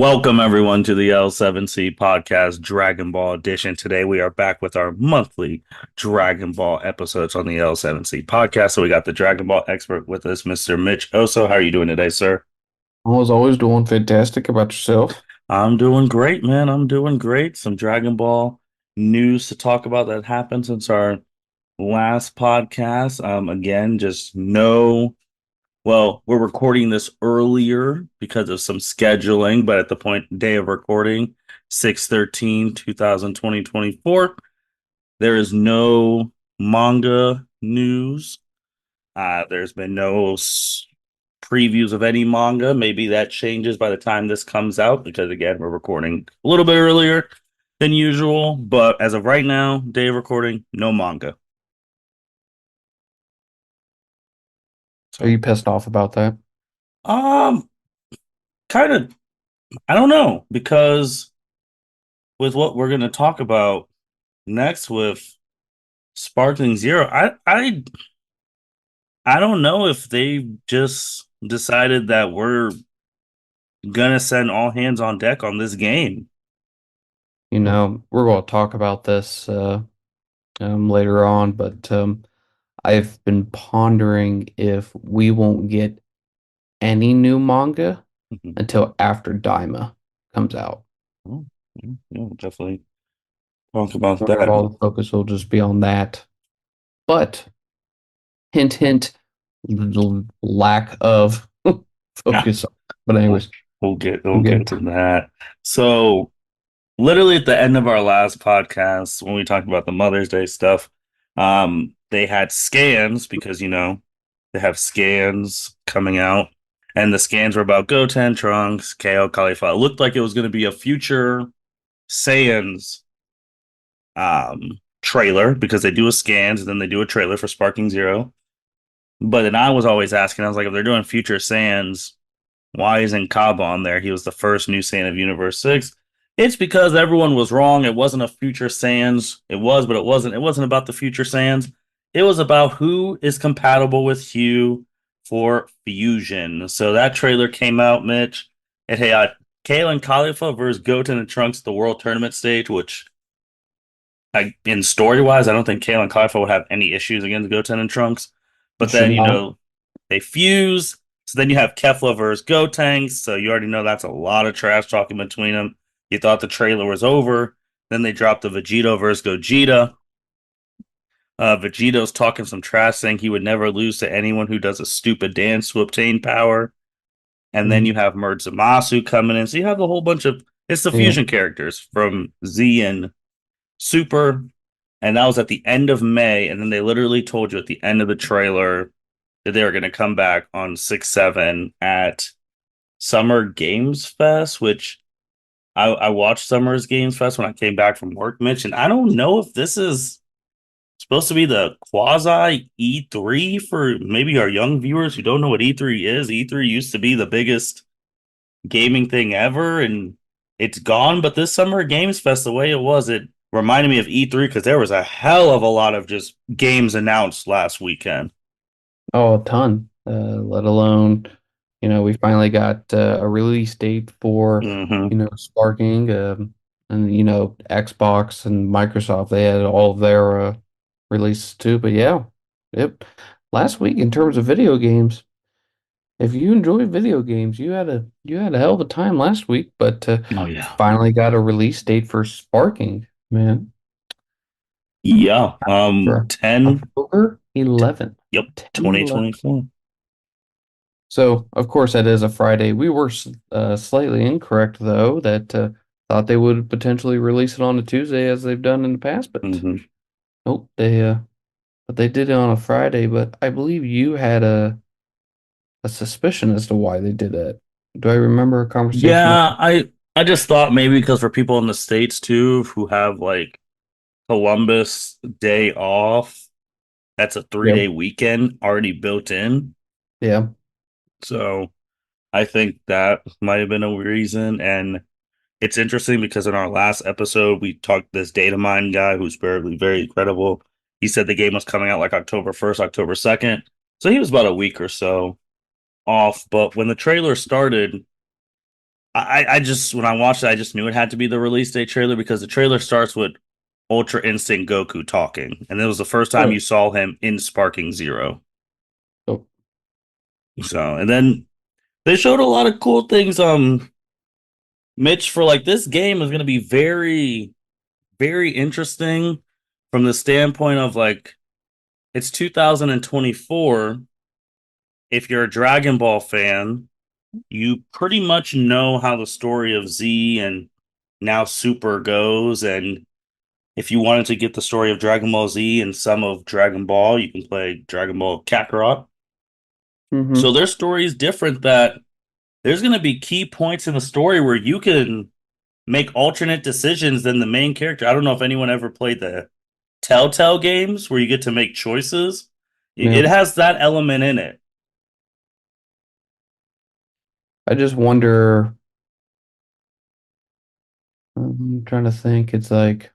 Welcome everyone to the L7C podcast Dragon Ball edition. Today we are back with our monthly Dragon Ball episodes on the L7C podcast. So we got the Dragon Ball expert with us, Mr. Mitch Oso. How are you doing today, sir? I was always doing fantastic about yourself. I'm doing great, man. I'm doing great. Some Dragon Ball news to talk about that happened since our last podcast. Again, just no. Well, we're recording this earlier because of some scheduling, but at the day of recording, 6/13/2024, there is no manga news. There's been no previews of any manga. Maybe that changes by the time this comes out because, again, we're recording a little bit earlier than usual. But as of right now, day of recording, no manga. Are So, you pissed off about that? um, kind of, I don't know because with what we're going to talk about next with Sparkling Zero, I don't know if they just decided that we're gonna send all hands on deck on this game. We're going to talk about this later on, but I've been pondering if we won't get any new manga Mhm. until after Daima comes out. Oh, yeah, we'll definitely talk about Sort of that. all the focus will just be on that. But hint, hint, the lack of Yeah, focus. But anyways, we'll we'll get get to that. So literally at the end of our last podcast, when we talked about the Mother's Day stuff, they had scans because they have scans coming out, and the scans were about Goten, Trunks, KO, Caulifla. It looked like it was going to be a future Saiyans trailer because they do a scans and then they do a trailer for Sparking Zero. But then I was always asking, I was like, if they're doing future Saiyans, why isn't Kaba on there? He was the first new Saiyan of Universe 6. It's because everyone was wrong. It wasn't a future Saiyans. It was, but it wasn't. It wasn't about the future Saiyans. It was about who is compatible with Hugh for fusion. So that trailer came out, Mitch. And hey, Kalen Khalifa versus Goten and Trunks at the World Tournament stage, which in story wise, I don't think Kalen Khalifa would have any issues against Goten and Trunks. it But should then, not. they fuse. So then you have Kefla versus Gotenks. So you already know that's a lot of trash talking between them. You thought the trailer was over. Then they dropped the Vegeta versus Gogeta. Vegeto's talking some trash saying he would never lose to anyone who does a stupid dance to obtain power. And then Mhm. you have Zamasu coming in. So you have a whole bunch of it's the Yeah. fusion characters from Z and Super, and that was at the end of May. And then they literally told you at the end of the trailer that they were going to come back on 6/7 at Summer Games Fest, which I watched Summer's Games Fest when I came back from work, Mitch, and I don't know if this is supposed to be the quasi E3 for maybe our young viewers who don't know what E3 is. E3 used to be the biggest gaming thing ever, and it's gone. But this Summer Games Fest, the way it was, it reminded me of E3 because there was a hell of a lot of just games announced last weekend. Oh, a ton. Let alone, we finally got a release date for, Hmm. Sparking, and Xbox and Microsoft. They had all of their releases too. But yeah, yep. Last week in terms of video games, if you enjoy video games, you had a hell of a time last week. But Oh yeah, finally got a release date for Sparking, man, yeah. for 10. October 11th. Yep, 10/11. 2024. So, of course, that is a Friday. We were slightly incorrect, though, that thought they would potentially release it on a Tuesday as they've done in the past, but Hmm. nope, they did it on a Friday. But I believe you had a suspicion as to why they did that. Do I remember a conversation like Yeah, I just thought maybe because for people in the States too who have like Columbus Day off, that's a 3 day Yep. weekend already built in. Yeah. So I think that might have been a reason. And it's interesting because in our last episode, we talked to this data mine guy who's very, very credible. He said the game was coming out like October 1st, October 2nd. So he was about a week or so off. But when the trailer started, I just when I watched it, I just knew it had to be the release day trailer because the trailer starts with Ultra Instinct Goku talking, and it was the first time Right. you saw him in Sparking Zero. So So, and then they showed a lot of cool things. Mitch, for like this game is going to be very, very interesting from the standpoint of like it's 2024. If you're a Dragon Ball fan, you pretty much know how the story of Z and now Super goes. And if you wanted to get the story of Dragon Ball Z and some of Dragon Ball, you can play Dragon Ball Kakarot. So hmm their story is different. That there's going to be key points in the story where you can make alternate decisions than the main character. I don't know if anyone ever played the Telltale games where you get to make choices. It yeah. has that element in it. I just wonder. I'm trying to think. It's like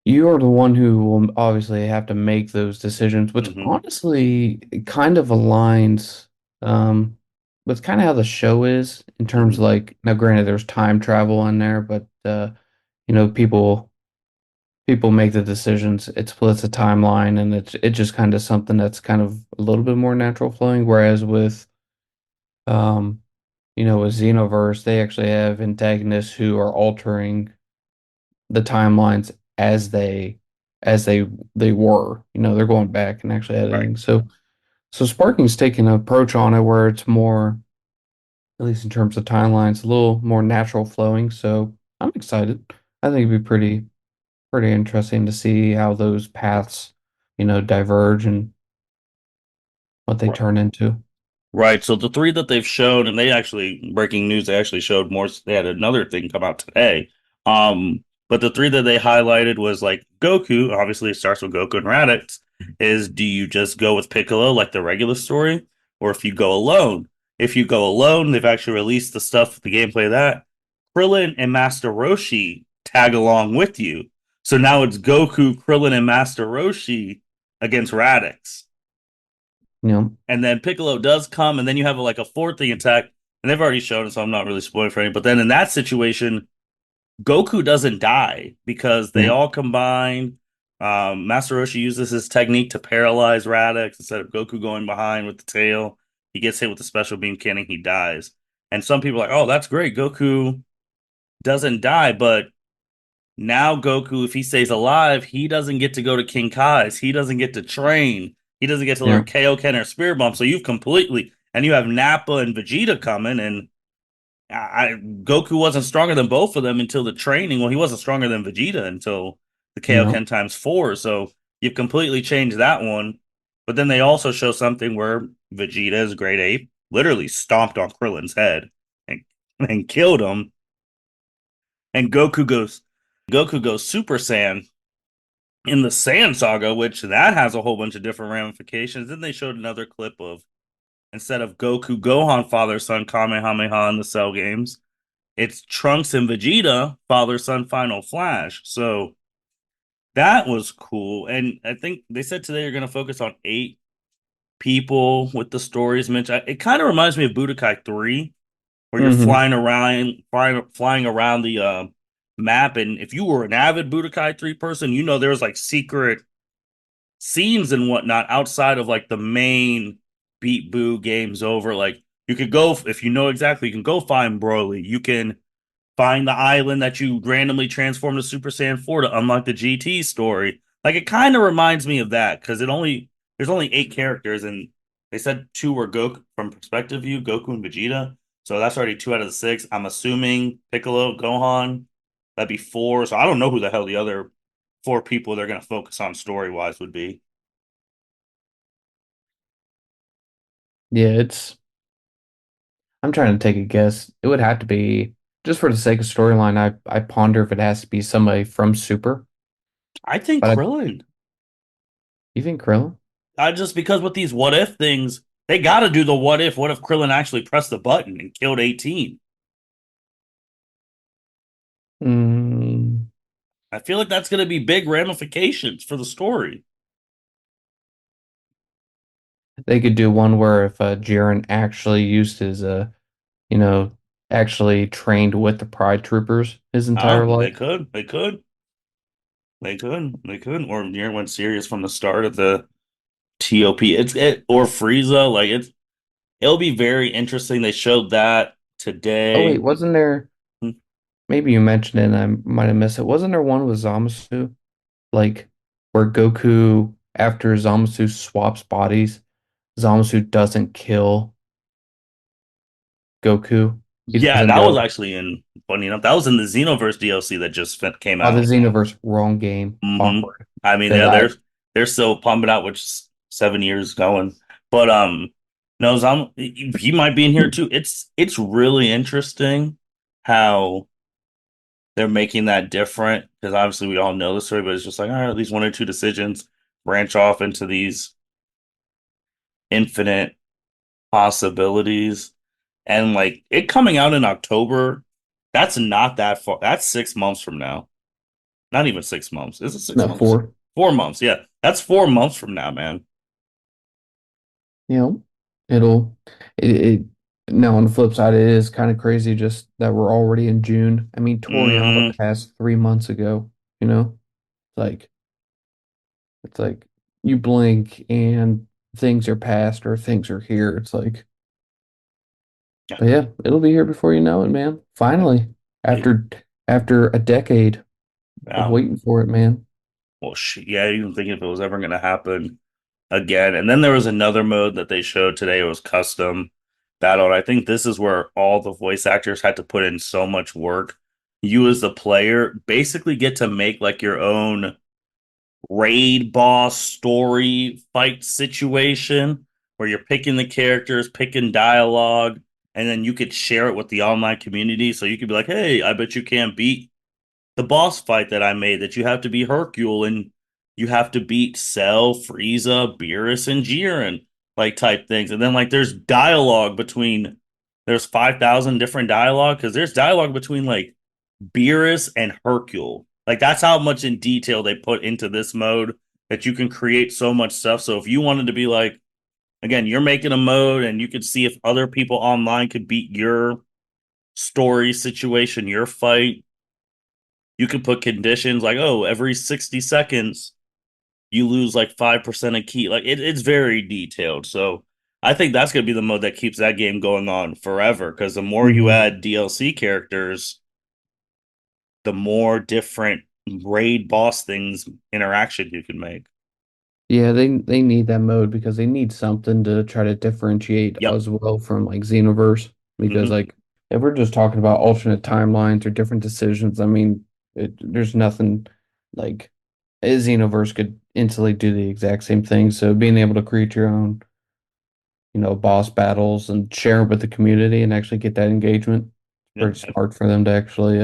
you're the one who will obviously have to make those decisions, which Hmm. honestly it kind of aligns with kind of how the show is in terms of Hmm. like now granted there's time travel in there, but people make the decisions. It splits a timeline and it's just kind of something that's kind of a little bit more natural flowing. Whereas with um with Xenoverse, they actually have antagonists who are altering the timelines as they were. They're going back and actually Right. editing. So Sparking's taking an approach on it where it's more, at least in terms of timelines, a little more natural flowing. So I'm excited. I think it'd be pretty interesting to see how those paths, diverge and what they Right. turn into. Right. So the three that they've shown, and they actually breaking news, they actually showed more. They had another thing come out today. But the three that they highlighted was like Goku. Obviously, it starts with Goku and Raditz. Is do you just go with Piccolo like the regular story, or if you go alone? If you go alone, they've actually released the stuff, the gameplay of that Krillin and Master Roshi tag along with you. So now it's Goku, Krillin, and Master Roshi against Raditz, You know, and then Piccolo does come, and then you have like a fourth thing attack, and they've already shown it, so I'm not really spoiling for any. But then in that situation, Goku doesn't die because they yeah, all combine. Master Roshi uses his technique to paralyze Raditz instead of Goku going behind with the tail. He gets hit with the special beam cannon, he dies. And some people are like, oh, that's great. Goku doesn't die, but now Goku, if he stays alive, he doesn't get to go to King Kai's. He doesn't get to train. He doesn't get to yeah, learn Kaioken or Spirit Bomb. So you've completely and you have Nappa and Vegeta coming, and Goku wasn't stronger than both of them until the training. Well, he wasn't stronger than Vegeta until the you know, Kaioken times four. So you've completely changed that one. But then they also show something where Vegeta is Great Ape, literally stomped on Krillin's head and and killed him. And Goku goes Super Saiyan in the Sand Saga, which that has a whole bunch of different ramifications. Then they showed another clip of instead of Goku, Gohan, father, son, Kamehameha in the Cell games, it's Trunks and Vegeta, father, son, Final Flash. So that was cool. And I think they said today you're going to focus on 8 people with the stories. Mitch, it kind of reminds me of Budokai 3, where you're hmm flying around the map. And if you were an avid Budokai 3 person, there's like secret scenes and whatnot outside of like the main beat boo games over. Like you could go if you know exactly, you can go find Broly. You can find the island that you randomly transform to Super Saiyan 4 to unlock the GT story. Like it kind of reminds me of that because there's only 8 characters and they said 2 were Goku from perspective view, Goku and Vegeta. So that's already 2 out of the 6. I'm assuming Piccolo, Gohan, that'd be 4. So I don't know who the hell the other 4 people they're gonna focus on story wise would be. yeah. I'm trying to take a guess. It would have to be just for the sake of storyline. I ponder if it has to be somebody from Super, I think but Krillin. you think Krillin? I just because with these what if things, they got to do the what if. What if Krillin actually pressed the button and killed 18? Mm, I feel like that's going to be big ramifications for the story. They could do one where if Jiren actually used his you know, actually trained with the Pride Troopers his entire They life. could, they could, or Nier went serious from the start of the TOP. Or Frieza, like it'll be very interesting. They showed that Oh wait, today. wasn't there? Maybe you mentioned it and I might have missed it. Wasn't there one with Zamasu? Like where Goku, after Zamasu swaps bodies, Zamasu doesn't kill Goku. He Yeah, doesn't that was go, actually in funny enough. That was in the Xenoverse DLC that just came oh, the out. Xenoverse, wrong game. hmm Awkward. I mean, Because yeah, I, they're still pumping out, which is 7 years going. But no, he might be in here too. It's really interesting how they're making that different because obviously we all know the story, but it's just like, all right, these one or two decisions branch off into these infinite possibilities. And like it coming out in October, that's not that far. That's 6 months from now. Not even 6 months. Is it six no, months? 4. 4 months. Yeah. That's 4 months from now, man. You know, it'll it now on the flip side, it is kind of crazy just that we're already in June. I mean, Toriyama hmm passed 3 months ago, you know? Like it's like you blink and things are past or things are here. It's like, Yeah. but yeah, it'll be here before you know it, man. Yeah. Finally, after after a decade of Wow. waiting for it, man. Well, yeah, I didn't even think if it was ever going to happen again. And then there was another mode that they showed today. It was custom battle. And I think this is where all the voice actors had to put in so much work. You, as the player, basically get to make like your own raid boss story fight situation where you're picking the characters, picking dialogue, and then you could share it with the online community. So you could be like, hey, I bet you can't beat the boss fight that I made, that you have to be Hercule and you have to beat Cell, Frieza, Beerus, and Jiren, like type things. And then like there's dialogue between there's 5,000 different dialogue because there's dialogue between like Beerus and Hercule. Like that's how much in detail they put into this mode that you can create so much stuff. So if you wanted to be like, again, you're making a mode and you could see if other people online could beat your story situation, your fight, you could put conditions like, oh, every 60 seconds you lose like 5% of key. Like it's very detailed. So I think that's gonna be the mode that keeps that game going on forever. Because the more you Hmm. add DLC characters, the more different raid boss things interaction you can make. Yeah, they need that mode because they need something to try to differentiate Yep. as well from like Xenoverse. Because hmm like if we're just talking about alternate timelines or different decisions, I mean, there's nothing like Xenoverse could instantly do the exact same thing. So being able to create your own, boss battles and share it with the community and actually get that engagement, Yeah. pretty smart for them to actually,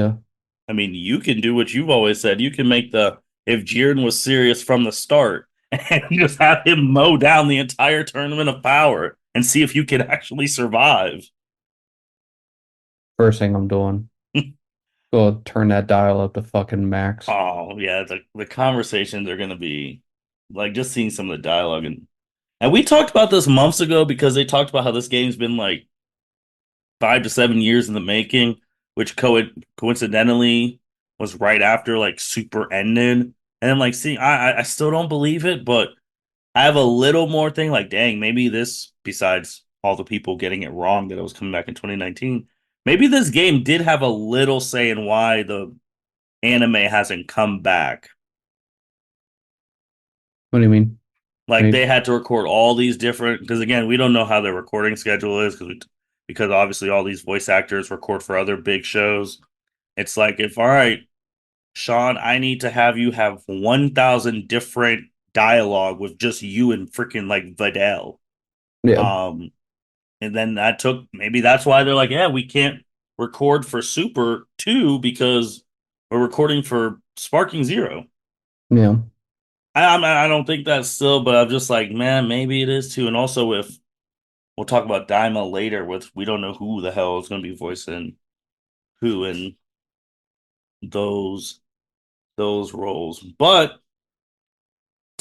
I mean, you can do what you've always said. You can make the if Jiren was serious from the start and just have him mow down the entire tournament of power and see if you can actually survive. first thing I'm doing. Go turn that dial up to fucking max. Oh yeah, the conversations are gonna be like just seeing some of the dialogue and we talked about this months ago because they talked about how this game's been like 5 to 7 years in the making, which coincidentally was right after like Super ended. And I'm like, see, I still don't believe it, but I have a little more thing like, dang, maybe this, besides all the people getting it wrong that it was coming back in 2019, maybe this game did have a little say in why the anime hasn't come back. What do you mean? Like Maybe. they had to record all these different because again, we don't know how their recording schedule is because obviously all these voice actors record for other big shows. It's like if all right, Sean, I need to have you have 1,000 different dialogue with just you and freaking like Videl. Yeah. Um, and then that took maybe that's why they're like, yeah, we can't record for Super 2 because we're recording for Sparking Zero. Yeah. I don't think that's still, but I'm just like, man, maybe it is too. And also, if we'll talk about Daima later, with we don't know who the hell is going to be voicing who in those those roles. But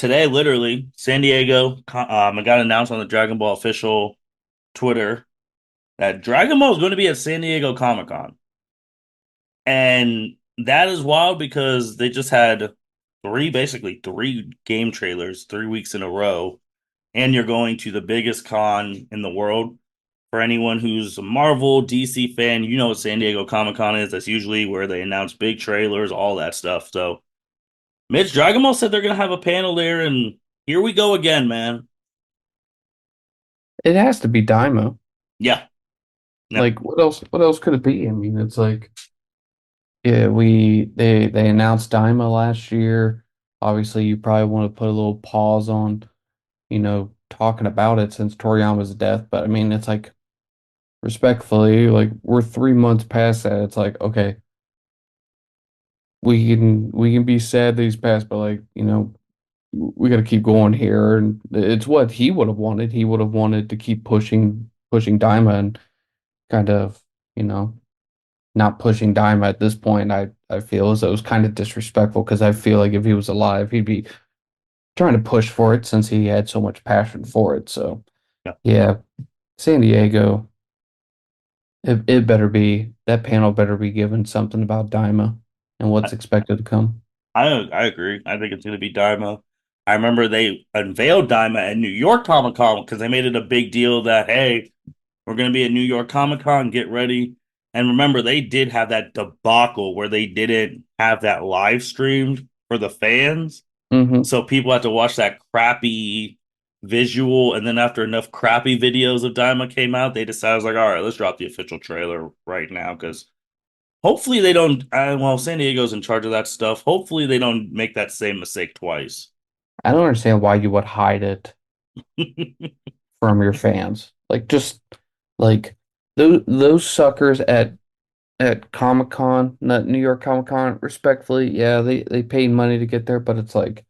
today, literally, San Diego, it got announced on the Dragon Ball official Twitter that Dragon Ball is going to be at San Diego Comic Con. And that is wild because they just had basically three game trailers 3 weeks in a row. And you're going to the biggest con in the world. For anyone who's a Marvel, DC fan, you know what San Diego Comic Con is. That's usually where they announce big trailers, all that stuff. So Mitch Dragon Ball said they're going to have a panel there, and here we go again, man. It has to be Daima. Yeah, yeah. Like what else? What else could it be? I mean, it's like yeah, they announced Daima last year. Obviously, you probably want to put a little pause on, talking about it since Toriyama's death. But I mean, it's like respectfully, like we're 3 months past that. It's like, okay, we can be sad that he's passed, but like, we got to keep going here. And it's what he would have wanted. He would have wanted to keep pushing Daima and kind of, you know, not pushing Daima at this point. I feel as though it was kind of disrespectful because I feel like if he was alive, he'd be trying to push for it since he had so much passion for it. So Yeah. yeah, San Diego, it better be that panel better be given something about Daima and I, what's expected to come. I agree. I think it's going to be Daima. I remember they unveiled Daima at New York Comic Con because they made it a big deal that, hey, we're going to be at New York Comic Con, get ready. And remember, they did have that debacle where they didn't have that live streamed for the fans. Hmm. So people had to watch that crappy visual. And then after enough crappy videos of Daima came out, they decided, like, all right, let's drop the official trailer right now because hopefully they don't. Well, San Diego's in charge of that stuff. Hopefully they don't make that same mistake twice. I don't understand why you would hide it from your fans. Like just like those suckers at Comic-Con, not New York Comic-Con, respectfully, yeah, they paid money to get there, but it's like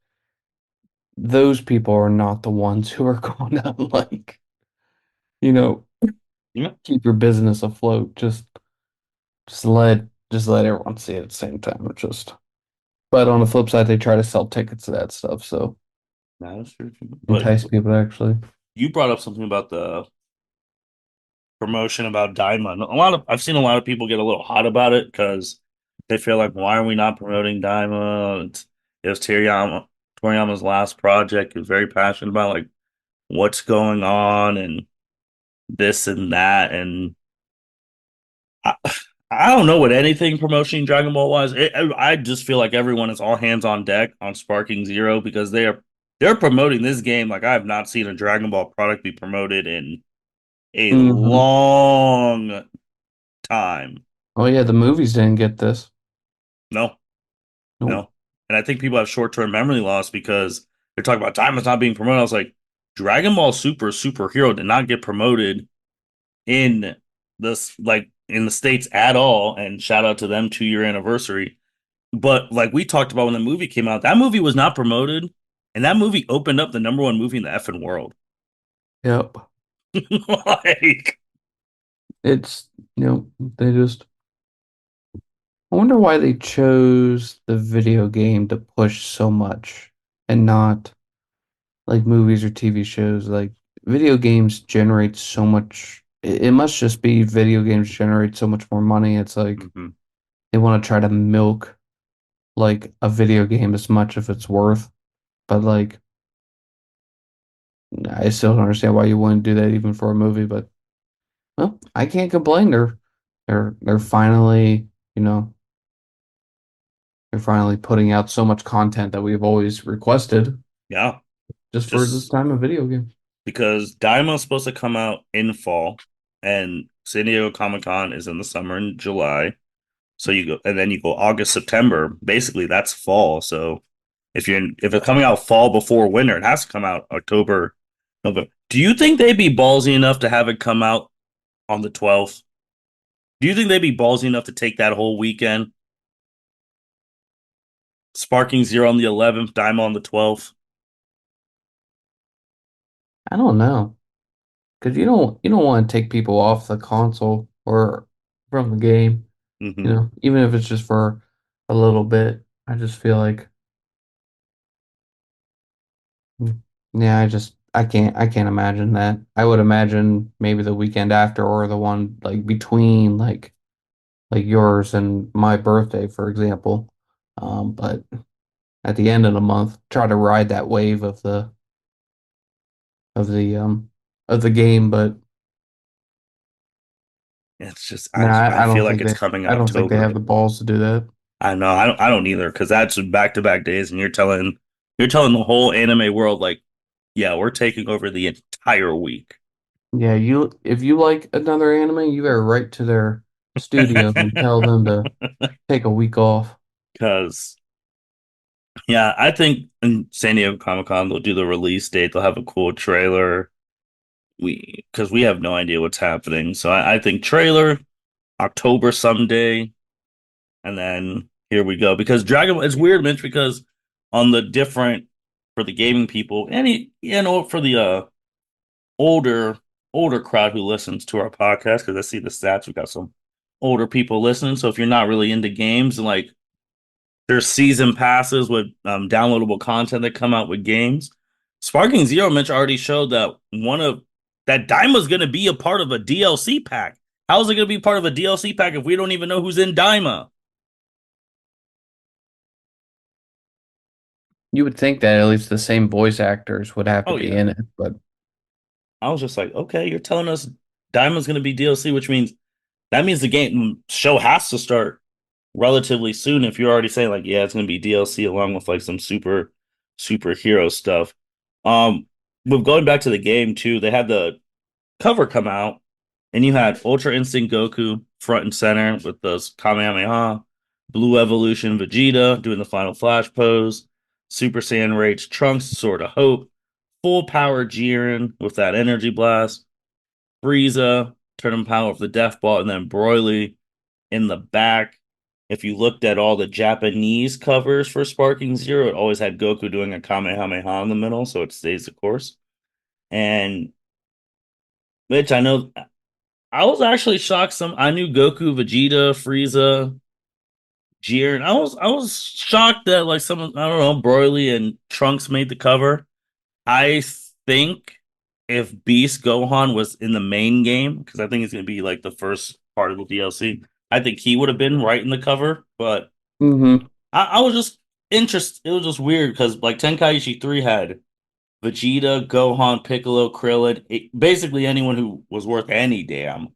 those people are not the ones who are going to like, you know, Yeah. keep your business afloat. Just let everyone see it at the same time. It's just but on the flip side, they try to sell tickets to that stuff, so That's true. But entice people to actually. you brought up something about the promotion about Daima. I've seen a lot of people get a little hot about it because they feel like, why are we not promoting Daima? It was Toriyama's last project. He was very passionate about like what's going on and this and that. And I, I don't know what anything promoting Dragon Ball was. I just feel like everyone is all hands on deck on Sparking Zero because they're promoting this game like I have not seen a Dragon Ball product be promoted in a Hmm. long time. Oh yeah, the movies didn't get this. No, Nope. no. And I think people have short term memory loss because they're talking about Diamond's not being promoted. I was like, Dragon Ball Super Super Hero did not get promoted in this like in the States at all. And shout out to them 2 year anniversary. But like we talked about when the movie came out, that movie was not promoted. And that movie opened up the number one movie in the effing world. Yep. Like, It's they just I wonder why they chose the video game to push so much and not like movies or TV shows. Like video games generate so much. It must just be video games generate so much more money. It's like mhm. they want to try to milk like a video game as much as it's worth. But like I still don't understand why you wouldn't do that even for a movie. But well, I can't complain. They're finally, you know, they're finally putting out so much content that we've always requested Yeah, just for this just time of video game. because Daima's supposed to come out in fall, and San Diego Comic Con is in the summer in July. So you go, and then you go August, September. Basically, that's fall. So if it's coming out fall before winter, it has to come out October, November. Do you think they'd be ballsy enough to have it come out on the 12th? Do you think they'd be ballsy enough to take that whole weekend? Sparking Zero on the 11th, Daima on the 12th. I don't know. Because you don't want to take people off the console or from the game, Hmm. even if it's just for a little bit. I just feel like Yeah, I can't imagine that. I would imagine maybe the weekend after or the one like between like yours and my birthday, for example. But at the end of the month, try to ride that wave of the um of the game. But It's just no, I I feel don't like think it's coming in I don't think they October. have the balls to do that. I know I don't either because that's back to back days, and you're telling the whole anime world like, yeah, we're taking over the entire week. Yeah, you if you like another anime, you better write to their studio and tell them to take a week off. Because yeah, I think in San Diego Comic Con they'll do the release date. They'll have a cool trailer. We have no idea what's happening, so I think trailer October someday, and then here we go. Because Dragon, it's weird, Mitch, because on the different for the gaming people, and for the older older crowd who listens to our podcast, because I see the stats, we got some older people listening. So if you're not really into games, and like there's season passes with downloadable content that come out with games. Sparking Zero Mitch already showed that that Daima's going to be a part of a DLC pack. How is it going to be part of a DLC pack if we don't even know who's in Daima? You would think that at least the same voice actors would have to Oh be yeah, in it, but I was just like, okay, you're telling us Daima's going to be DLC, which means that means the game show has to start relatively soon. If you're already saying like, yeah, it's going to be DLC along with like some superhero stuff. But going back to the game too, they had the cover come out, and you had Ultra Instinct Goku front and center with those Kamehameha, Blue Evolution Vegeta doing the final flash pose, Super Saiyan Rage Trunks, Sword of Hope, full power Jiren with that energy blast, Frieza, turning power of the Death Ball, and then Broly in the back. If you looked at all the Japanese covers for Sparking Zero, it always had Goku doing a Kamehameha in the middle, so it stays the course. And Mitch, I know I was actually shocked. I knew Goku, Vegeta, Frieza, Jiren. I was shocked that like some I don't know Broly and Trunks made the cover. I think if Beast Gohan was in the main game, because I think it's gonna be like the first part of the DLC, I think he would have been right in the cover. But hmm I was just interested. It was just weird because like Tenkaichi 3 had Vegeta, Gohan, Piccolo, Krillin, basically anyone who was worth any damn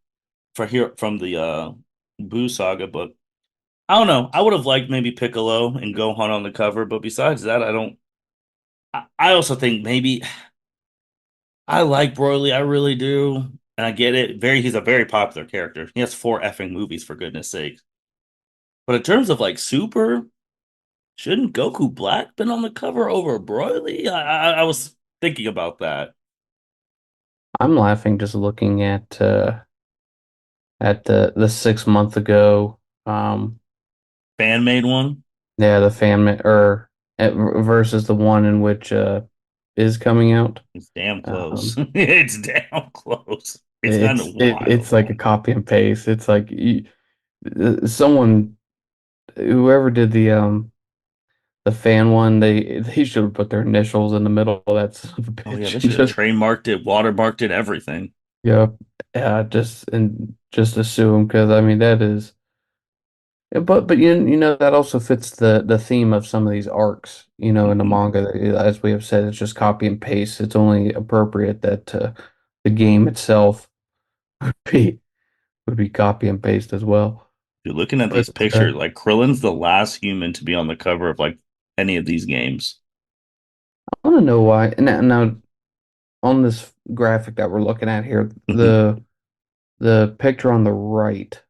for here from the Buu saga, but I don't know. I would have liked maybe Piccolo and Gohan on the cover, but besides that, I don't. I also think maybe I like Broly, I really do, and I get it. He's a very popular character. He has four effing movies for goodness sake. But in terms of like Super, shouldn't Goku Black been on the cover over Broly? I was thinking about that. I'm laughing just looking at the 6 month ago Fan made one. yeah the or versus the one in which is coming out. It's damn close. Um, It's damn close. It's kind of it's wild. like a copy and paste. It's like someone whoever did the fan one, they should have put their initials in the middle of that son of a Oh yeah, they bitch. should have Just trademarked it, watermarked it, everything. yeah, yeah, just assume because I mean that is, but you know that also fits the theme of some of these arcs. You know, in the Hmm. manga, as we have said, it's just copy and paste. It's only appropriate that the game itself be would be copy and paste as well. Dude, looking at But these pictures, like Krillin's the last human to be on the cover of like any of these games. I want to know why. And now on this graphic that we're looking at here, Hmm. the picture on the right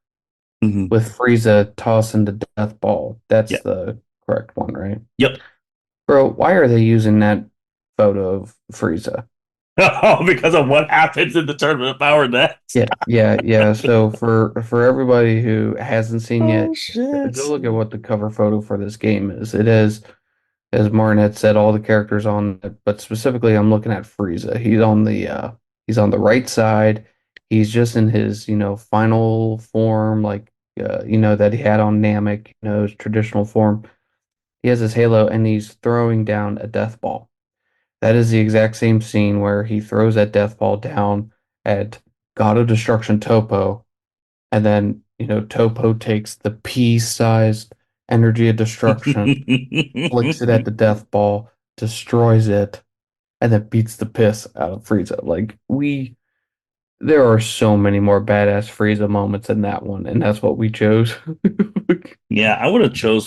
Hmm. with Frieza tossing the death ball, Yeah. that's the correct one, right? Yep. Bro, why are they using that photo of Frieza? Oh, because of what happens in the Tournament of Power next. Yeah. So for everybody who hasn't seen Oh yet, shit. go look at what the cover photo for this game is. It is, as Martin had said, all the characters on it, but specifically I'm looking at Frieza. He's on the right side. He's just in his, final form, like that he had on Namek, his traditional form. He has his halo and he's throwing down a death ball. That is the exact same scene where he throws that death ball down at God of Destruction Topo, and then, Topo takes the pea-sized energy of destruction, flicks it at the death ball, destroys it, and then beats the piss out of Frieza. There are so many more badass Frieza moments in that one, and that's what we chose. Yeah, I would have tried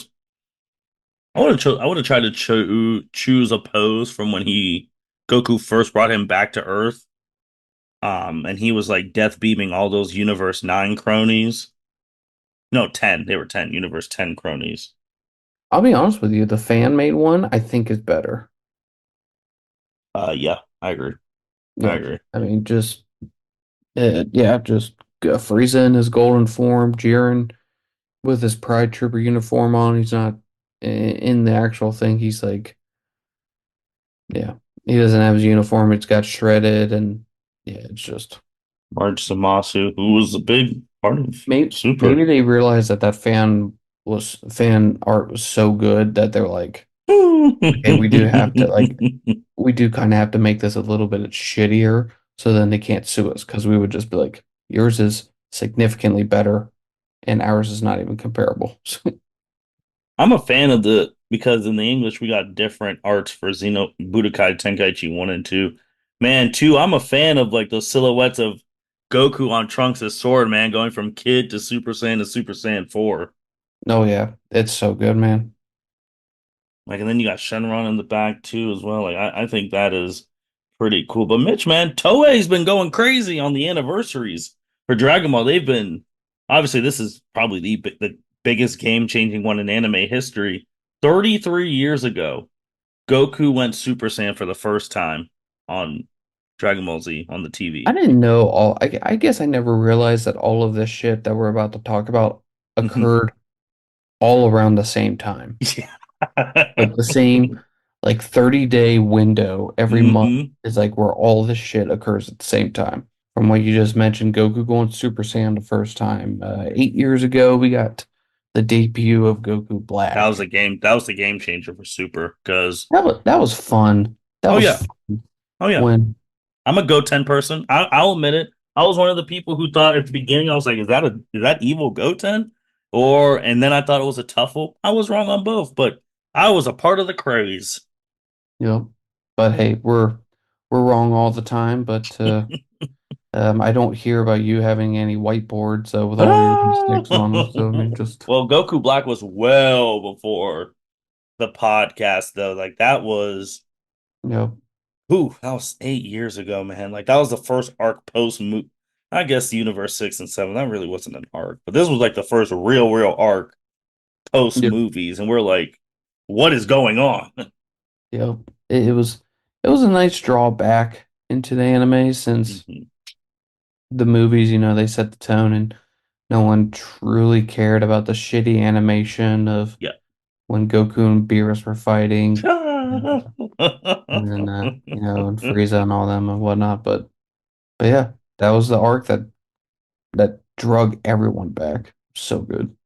to choose a pose from when he Goku first brought him back to Earth. And he was like death beaming all those Universe 9 cronies. No, 10. They were 10. Universe 10 cronies. I'll be honest with you, the fan made one I think is better. Yeah, I agree. I Yeah, agree. I mean, just Frieza in his golden form, Jiren with his Pride Trooper uniform on. He's not in the actual thing. He's like, yeah, he doesn't have his uniform. It's got shredded, and yeah, it's just Marge Samasu, who was a big part of maybe Super. they realized that fan art was so good that they're like, okay, we do kind of have to make this a little bit shittier, so then they can't sue us because we would just be like, yours is significantly better, and ours is not even comparable. I'm a fan of the because in the English we got different arts for Xeno Budokai Tenkaichi 1 and 2. Man, 2, I'm a fan of like those silhouettes of Goku on Trunks' sword, man, going from Kid to Super Saiyan to Super Saiyan 4. Oh yeah, it's so good, man. Like, and then you got Shenron in the back too as well. Like, I think that is pretty cool. But Mitch, man, Toei's been going crazy on the anniversaries for Dragon Ball. They've been obviously this is probably the biggest game changing one in anime history. 33 years ago, Goku went Super Saiyan for the first time on Dragon Ball Z on the I TV. didn't know I guess I never realized that all of this shit that we're about to talk about occurred all around the same time. Yeah. Like the same, like 30-day window every month hmm is like where all this shit occurs at the same time. From what you just mentioned, Goku going Super Saiyan the first time. 8 years ago, we got the debut of Goku That was Black. the game. That was the game changer for Super because That was fun. That oh was yeah, fun oh yeah. when I'm a Goten person. I'll admit it. I was one of the people who thought at the beginning I was like, is that evil Goten? Or and then I thought it was a Tuffle. I was wrong on both, but I was a part of the craze. you know. But hey, we're wrong all the time. But I don't hear about you having any whiteboards with all your mistakes on them. So I mean, just Well, Goku Black was well before the podcast, though. Like that was you know, that was 8 years ago, man. Like that was the first arc post move. I guess the Universe 6 and 7, that really wasn't an arc, but this was like the first real arc post yep, movies, and we're like, what is going on? yep. It was a nice drawback into the anime since Mhm. the movies, they set the tone and no one truly cared about the shitty animation of Yeah. when Goku and Beerus were fighting, and then and Frieza and all them and whatnot. But yeah, that was the arc that drug everyone back. So good.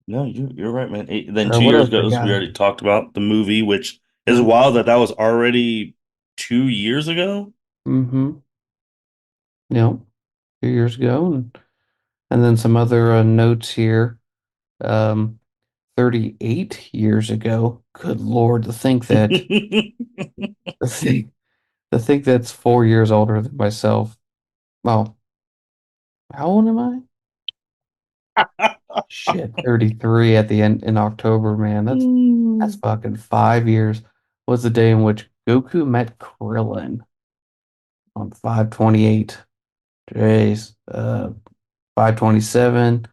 No, you're right, man. Then two What years else ago, we we got? already talked about the movie, which is Yep. wild that that was already 2 years ago. Mm-hmm. Yep. 2 years ago, and then some other notes here. Um, 38 years ago. Good Lord, to think, to think that's 4 years older than myself. Well, how old am I? Shit, 33 at the end in October, man. That's fucking 5 years. Was the day in which Goku met Krillin on 5/28. Jeez. 5/27.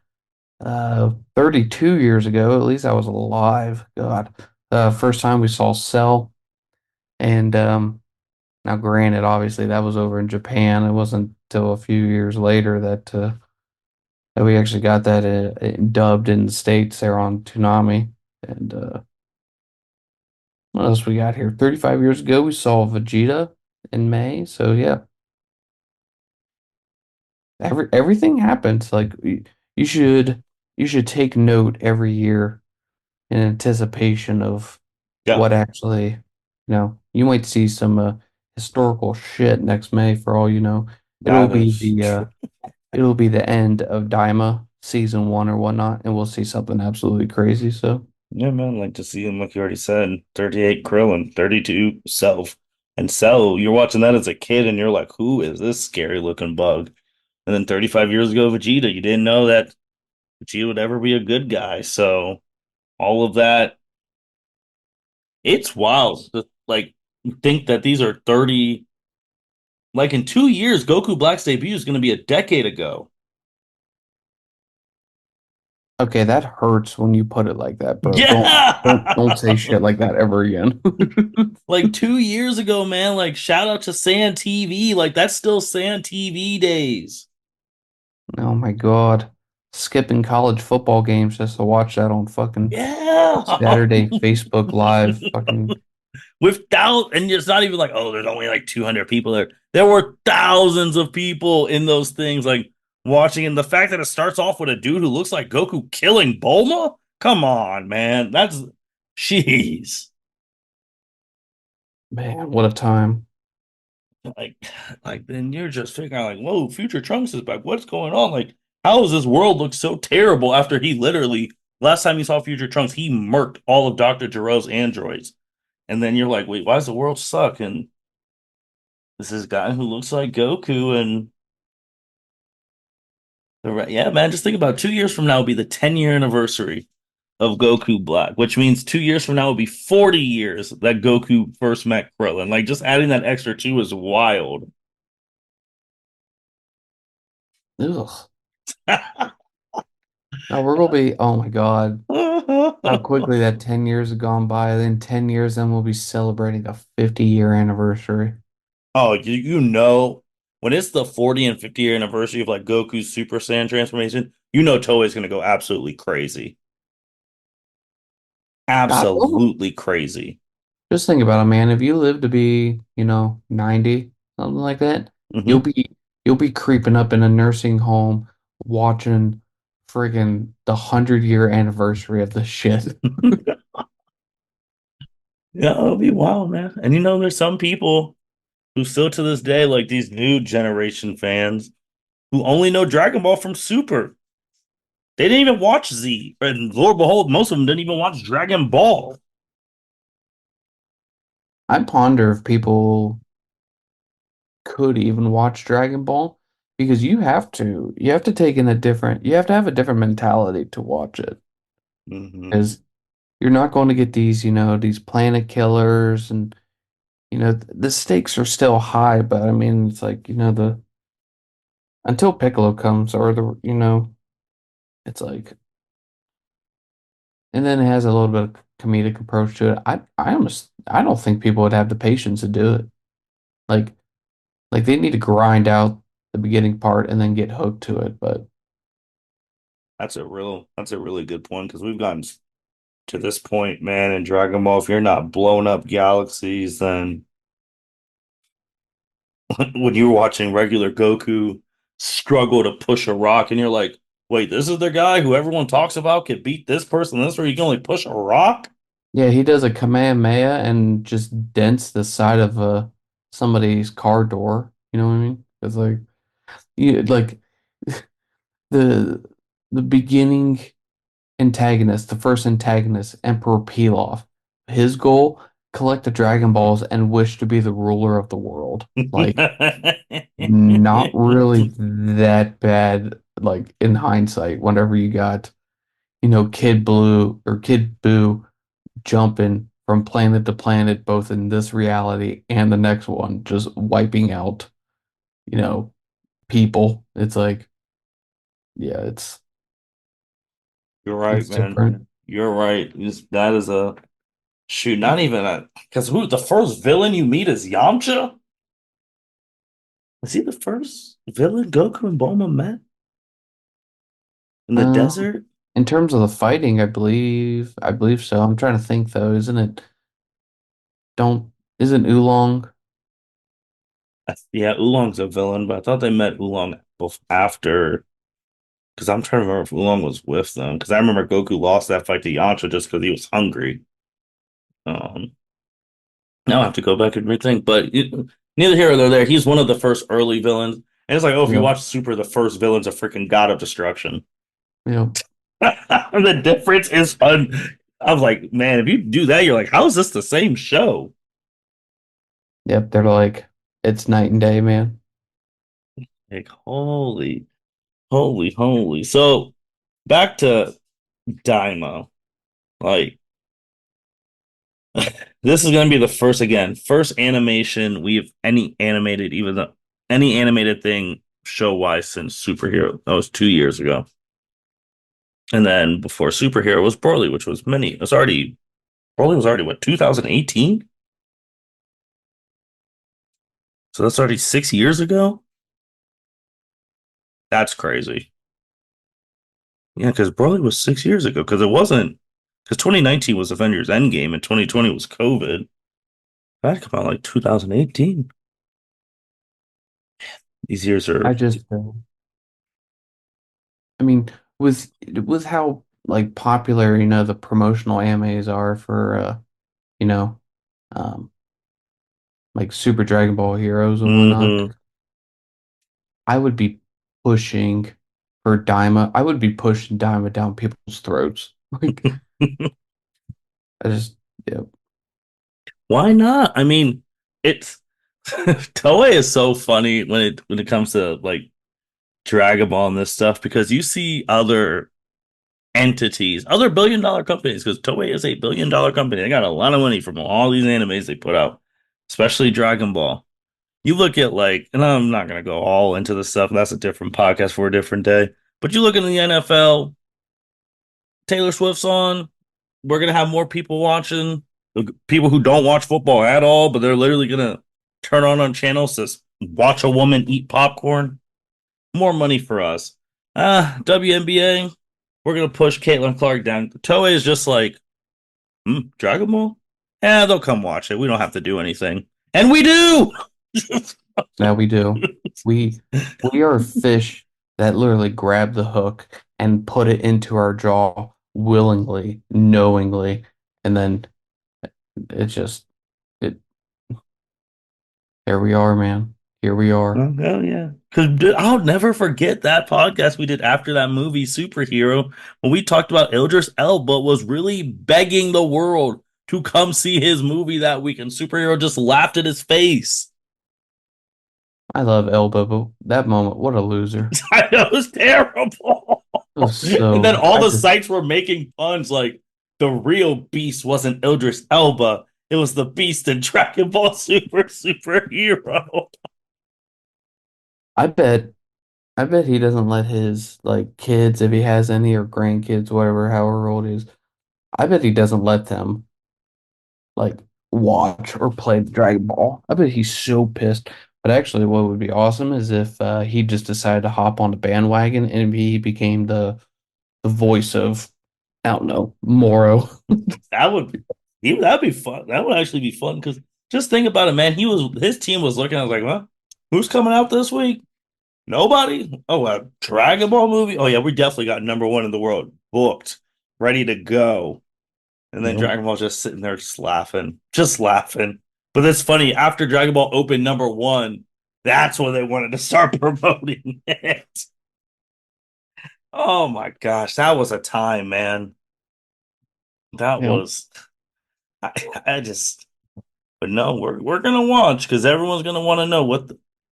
32 years ago. At least I was alive. God. First time we saw Cell. And now, granted, obviously that was over in Japan. It wasn't until a few years later that we actually got that dubbed in the States there on Toonami. And what else we got here? 35 years ago, we saw Vegeta in May. So yeah, everything happens. Like you should you should take note every year in anticipation of Yeah. what actually You might see some historical shit next May for all you know. It'll That be is the uh, true. it'll be the end of Daima season one or whatnot, and we'll see something absolutely crazy. So, Yeah, man, like to see him, like you already said, 38 Krillin, 32 Self. And Cell, you're watching that as a kid and you're like, who is this scary looking bug? And then 35 years ago, Vegeta, you didn't know that Vegeta would ever be a good guy. So all of that, it's wild to like think that these are 30, like in 2 years, Goku Black's debut is going to be a decade ago. okay, that hurts when you put it like that, bro. Don't say Yeah. shit like that ever again. Like 2 years ago, man. Like shout out to Saiyan TV. Like that's still Saiyan TV days. Oh my God. Skipping college football games just to watch that on fucking Yeah. Saturday Facebook Live. Fucking Without, and it's not even like, oh, there's only like 200 people there. There were thousands of people in those things, like watching. And the fact that it starts off with a dude who looks like Goku killing Bulma. Come on, man. That's, jeez. man, what a time. Like, like then you're just figuring out, like, whoa, Future Trunks is back. What's going on? Like, how does this world look so terrible after he literally, last time you saw Future Trunks, he murked all of Dr. Gero's androids. And then you're like, wait, why does the world suck? And this is a guy who looks like Goku. And yeah, man, just think about 2 years from now will be the 10-year anniversary of Goku Black, which means 2 years from now will be 40 years that Goku first met Krillin. Like, just adding that extra two is wild. Ugh. Now we're gonna be, oh my God, how quickly that 10 years have gone by. Then 10 years, then we'll be celebrating a 50-year anniversary. Oh, you know, when it's the 40 and 50-year anniversary of like Goku's Super Saiyan transformation, you know Toei's gonna go absolutely crazy. God, Absolutely crazy. just think about it, man. If you live to be, 90, something like that, you'll Hmm. be you'll be creeping up in a nursing home watching friggin' the 100-year anniversary of the shit. Yeah, it'll be wild, man. And you know, there's some people who still to this day, like these new generation fans, who only know Dragon Ball from Super. They didn't even watch Z. And Lord behold, most of them didn't even watch Dragon Ball. I ponder if people could even watch Dragon Ball because you have to take in a different you have to have a different mentality to watch it Hmm. because you're not going to get these planet killers and the stakes are still high, but I mean it's like the until Piccolo comes or it's like and then it has a little bit of comedic approach to it. I don't think people would have the patience to do it. Like they need to grind out the beginning part and then get hooked to it, but That's a really good point because we've gotten to this point, man, in Dragon Ball. If you're not blowing up galaxies, then when you're watching regular Goku struggle to push a rock, and you're like, wait, this is the guy who everyone talks about could beat this person. This where you can only push a rock. yeah, he does a Kamehameha and just dents the side of somebody's car door. You know what I mean? It's like like the the beginning antagonist, the first antagonist, Emperor Pilaf. His goal, collect the Dragon Balls and wish to be the ruler of the world. Like not really that bad, like in hindsight, whenever you got, Kid Blue or Kid Boo jumping from planet to planet, both in this reality and the next one, just wiping out, you know, people. It's like, yeah, You're right, it's man. different. You're right. That is a shoot. Not even a because who the first villain you meet is Yamcha. Was he the first villain Goku and Bulma met in the Um, desert? in terms of the fighting, I believe so. I'm trying to think though, don't, isn't Oolong? Yeah, Oolong's a villain, but I thought they met Oolong after. Because I'm trying to remember if Oolong was with them. Because I remember Goku lost that fight to Yamcha just because he was hungry. Um, Now I have to go back and rethink. But neither here nor there. He's one of the first early villains, and it's like, oh, if you Yep. watch Super, the first villain's a freaking god of destruction. Yep. The difference is fun. I was like, man, if you do that, you're like, how is this the same show? Yep. They're like, it's night and day, man. Like, holy, holy, holy. So back to Daima. Like, this is gonna be the first again, first animation we've any animated, even though any animated thing show wise since Superhero. That was 2 years ago. And then before Superhero was Broly, which was many. It was already Broly was already what 2018. So that's already 6 years ago. That's crazy. Yeah, because Broly was 6 years ago. Because it wasn't because 2019 was Avengers Endgame and 2020 was COVID. That come out like 2018. These years I are just, I mean, with how like popular, the promotional animes are for, you know, um, like Super Dragon Ball Heroes and whatnot, mm-hmm. I would be pushing for Daima. I would be pushing Daima down people's throats. Like, I just, yeah, Why not? I mean, it's Toei is so funny when it comes to like Dragon Ball and this stuff because you see other entities, other billion-dollar companies, because Toei is a billion-dollar company. They got a lot of money from all these animes they put out, especially Dragon Ball. You look at like, and I'm not gonna go all into the stuff. That's a different podcast for a different day. But you look at the NFL, Taylor Swift's on. We're gonna have more people watching. People who don't watch football at all, but they're literally gonna turn on channels to watch a woman eat popcorn. More money for us. WNBA, we're gonna push Caitlin Clark down. Toei is just like, Dragon Ball. Yeah, they'll come watch it. We don't have to do anything, and we do. now we do. We we are fish that literally grab the hook and put it into our jaw willingly, knowingly, and then it just it there we are, man. Here we are. Oh, hell yeah. Because I'll never forget that podcast we did after that movie, Superhero, when we talked about Idris Elba was really begging the world to come see his movie that week, and Superhero just laughed at his face. I love Elbow, but that moment, what a loser. I know it was terrible. It was And then so all I the just sites were making puns like the real beast wasn't Idris Elba, it was the beast in Dragon Ball Super Super Hero. I bet I bet he doesn't let his like kids, if he has any, or grandkids, whatever, however old he is. I bet he doesn't let them like watch or play the Dragon Ball. I bet he's so pissed. But actually, what would be awesome is if he just decided to hop on the bandwagon and he became the voice of, I don't know, Moro. That would that'd be fun. That would actually be fun because just think about it, man. His team was looking. I was like, well, who's coming out this week? Nobody. Oh, a Dragon Ball movie. Oh yeah, we definitely got number one in the world booked, ready to go. And then Yep. Dragon Ball just sitting there, just laughing, just laughing. But it's funny. After Dragon Ball opened number one, that's when they wanted to start promoting it. Oh my gosh, that was a time, man. That Yep. was. I, I just But no, we're gonna watch because everyone's gonna want to know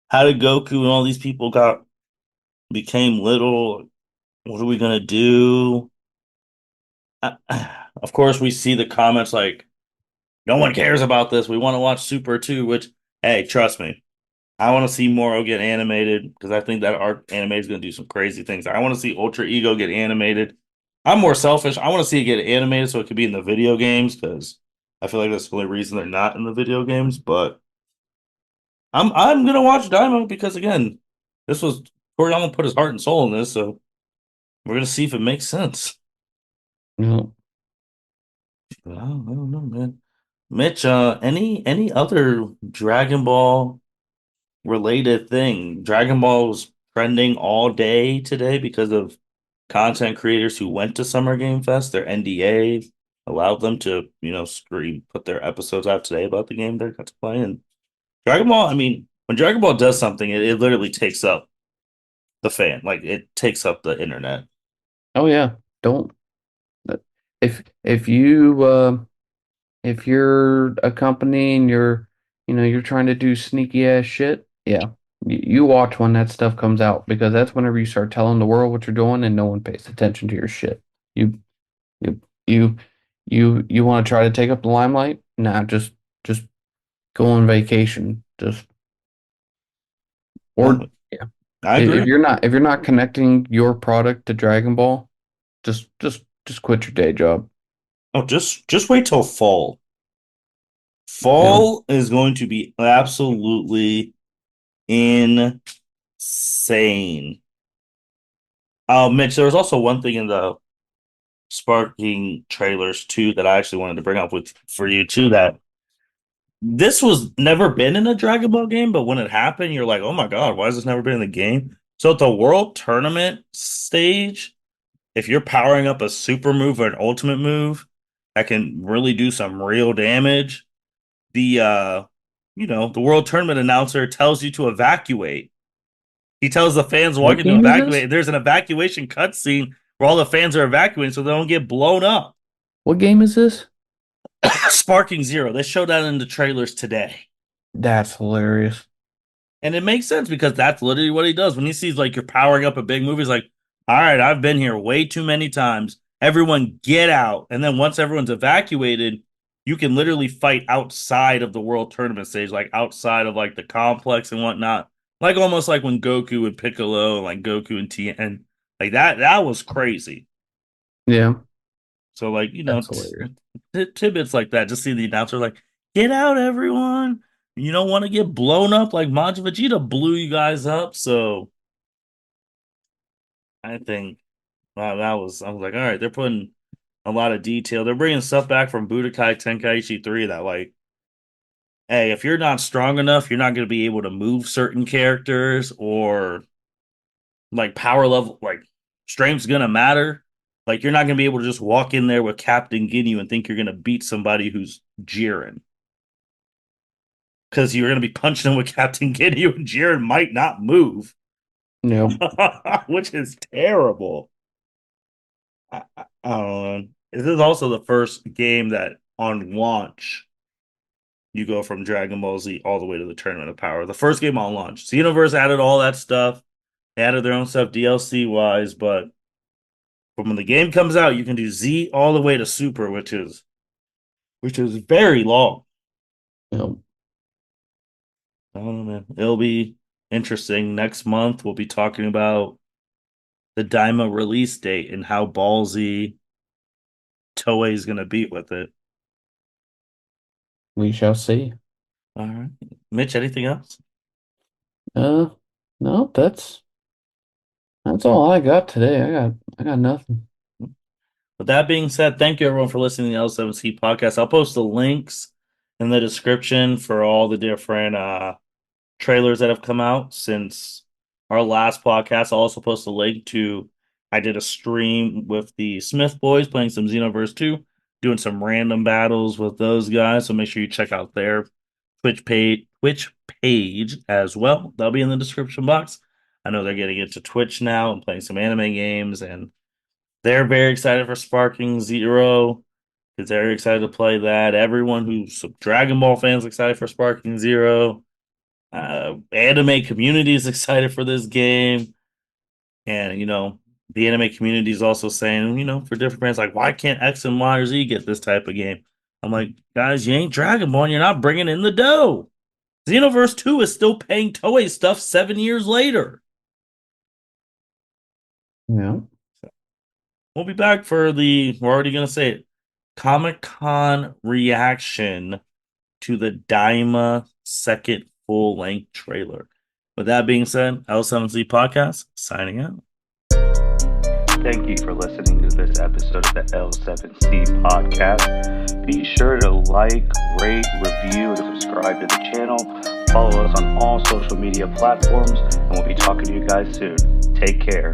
how did Goku and all these people got became little. What are we gonna do? Uh, of course, we see the comments like, "No one cares about this. We want to watch Super too." Which, hey, trust me, I want to see Moro get animated because I think that art anime is gonna do some crazy things. I want to see Ultra Ego get animated. I'm more selfish. I want to see it get animated so it could be in the video games because I feel like that's the only reason they're not in the video games. But I'm gonna watch Daima because again, this was Toriyama put his heart and soul in this, so we're gonna see if it makes sense. Yep. But I don't know, man. Mitch, any other Dragon Ball related thing? Dragon Ball was trending all day today because of content creators who went to Summer Game Fest, their NDA. allowed them to, screen put their episodes out today about the game they're going to play. And Dragon Ball, I mean, when Dragon Ball does something, it literally takes up the fan, like it takes up the internet. Oh yeah, don't if if you're a company and you're trying to do sneaky ass shit, yeah, you watch when that stuff comes out because that's whenever you start telling the world what you're doing and no one pays attention to your shit. You you you you want to try to take up the limelight? Nah, just go on vacation. Just or No, yeah. I If agree. you're not connecting your product to Dragon Ball, just quit your day job. Oh, just wait till fall. Yeah. Fall is going to be absolutely insane. Oh, Mitch, there was also one thing in the Sparking trailers too that I actually wanted to bring up with for you too. That this was never been in a Dragon Ball game, but when it happened, you're like, oh my God, why has this never been in the game? So at the World Tournament stage, if you're powering up a super move or an ultimate move that can really do some real damage, the World Tournament announcer tells you to evacuate. He tells the fans What walking to game is this? evacuate. There's an evacuation cutscene where all the fans are evacuating so they don't get blown up. What game is this? Sparking Zero. They showed that in the trailers today. That's hilarious. And it makes sense because that's literally what he does. When he sees like you're powering up a big movie, he's like, all right, I've been here way too many times. Everyone get out. And then once everyone's evacuated, you can literally fight outside of the world tournament stage, like outside of like the complex and whatnot. Like almost like when Goku and Piccolo and like Goku and Tien. Like that was crazy. Yeah, So like, that's hilarious. tidbits like that, just see the announcer like, get out, everyone. You don't want to get blown up like Majin Vegeta blew you guys up. So I think I was like, all right, they're putting a lot of detail. They're bringing stuff back from Budokai Tenkaichi 3 that like, hey, if you're not strong enough, you're not going to be able to move certain characters or like power level, like strength's going to matter. Like you're not going to be able to just walk in there with Captain Ginyu and think you're going to beat somebody who's Jiren. Because you're going to be punching him with Captain Ginyu and Jiren might not move, Yeah, which is terrible. I don't know. This is also the first game that on launch you go from Dragon Ball Z all the way to the Tournament of Power. The first game on launch. Xenoverse added all that stuff. They added their own stuff DLC wise, but from when the game comes out, you can do Z all the way to Super, which is very long. yeah. I don't know, man. It'll be interesting. Next month we'll be talking about the Daima release date and how ballsy Toei is going to beat with it. We shall see. All right, Mitch. Anything else? Uh, no, that's all I got today. I got nothing. With that being said, thank you everyone for listening to the L7C podcast. I'll post the links in the description for all the different trailers that have come out since our last podcast. I'll also post a link to I did a stream with the Smith boys playing some Xenoverse 2, doing some random battles with those guys. So make sure you check out their Twitch page as well. That'll be in the description box. I know they're getting into Twitch now and playing some anime games, and they're very excited for Sparking Zero because they're excited to play that. Everyone who's Dragon Ball fans excited for Sparking Zero. Anime community is excited for this game, and the anime community is also saying, for different brands, like why can't X and Y or Z get this type of game? I'm like, guys, you ain't Dragon Ball, and you're not bringing in the dough. Xenoverse 2 is still paying Toei stuff 7 years later. Yeah. We'll be back for we're already going to say it, Comic Con reaction to the Daima second full length trailer. With that being said, L7C Podcast signing out. Thank you for listening to this episode of the L7C Podcast. Be sure to like, rate, review, and subscribe to the channel. Follow us on all social media platforms, and we'll be talking to you guys soon. Take care.